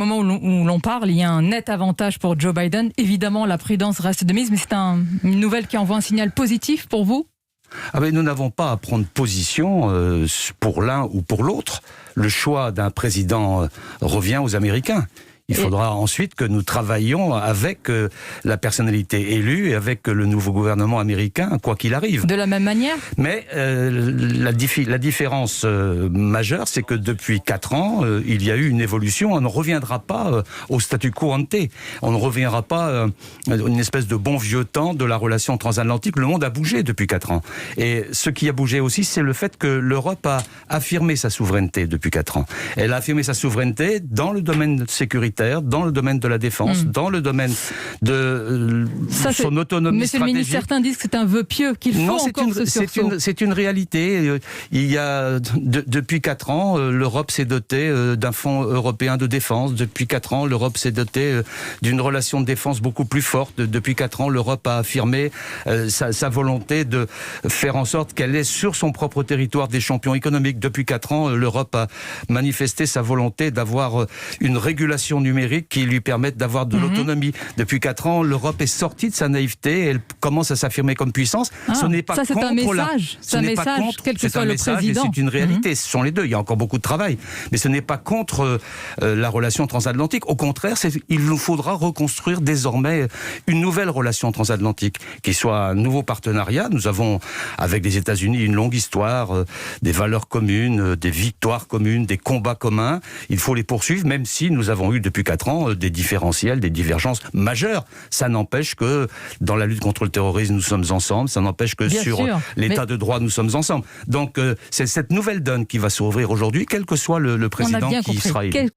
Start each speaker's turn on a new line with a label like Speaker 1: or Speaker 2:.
Speaker 1: Au moment où l'on parle, il y a un net avantage pour Joe Biden. Évidemment, la prudence reste de mise, mais c'est une nouvelle qui envoie un signal positif pour vous?
Speaker 2: Nous n'avons pas à prendre position pour l'un ou pour l'autre. Le choix d'un président revient aux Américains. Il faudra ensuite que nous travaillions avec la personnalité élue et avec le nouveau gouvernement américain, quoi qu'il arrive.
Speaker 1: De la même manière ?
Speaker 2: Mais la différence majeure, c'est que depuis 4 ans, il y a eu une évolution. On ne reviendra pas au statu quo ante. On ne reviendra pas à une espèce de bon vieux temps de la relation transatlantique. Le monde a bougé depuis 4 ans. Et ce qui a bougé aussi, c'est le fait que l'Europe a affirmé sa souveraineté depuis 4 ans. Elle a affirmé sa souveraineté dans le domaine sécuritaire, dans le domaine de la défense, dans le domaine de son autonomie
Speaker 1: Monsieur
Speaker 2: stratégique.
Speaker 1: le ministre, certains disent que c'est un vœu pieux, qu'il faut encore ce sursaut.
Speaker 2: C'est une réalité. Il y a, depuis 4 ans, l'Europe s'est dotée d'un fonds européen de défense. Depuis 4 ans, l'Europe s'est dotée d'une relation de défense beaucoup plus forte. Depuis 4 ans, l'Europe a affirmé sa volonté de faire en sorte qu'elle ait sur son propre territoire des champions économiques. Depuis 4 ans, l'Europe a manifesté sa volonté d'avoir une régulation numérique qui lui permette d'avoir de l'autonomie. Depuis 4 ans, l'Europe est sortie de sa naïveté, elle commence à s'affirmer comme puissance. Ce n'est pas
Speaker 1: c'est
Speaker 2: contre
Speaker 1: un message. C'est un message, quel que soit le président.
Speaker 2: C'est une réalité, ce sont les deux. Il y a encore beaucoup de travail. Mais ce n'est pas contre la relation transatlantique. Au contraire, il nous faudra reconstruire désormais une nouvelle relation transatlantique, qui soit un nouveau partenariat. Nous avons, avec les États-Unis, une longue histoire, des valeurs communes, des victoires communes, des combats communs. Il faut les poursuivre, même si nous avons eu depuis 4 ans des différentiels, des divergences majeures. Ça n'empêche que dans la lutte contre le terrorisme, nous sommes ensemble. Ça n'empêche que l'état de droit, nous sommes ensemble. Donc c'est cette nouvelle donne qui va s'ouvrir aujourd'hui, quel que soit le président qui sera élu.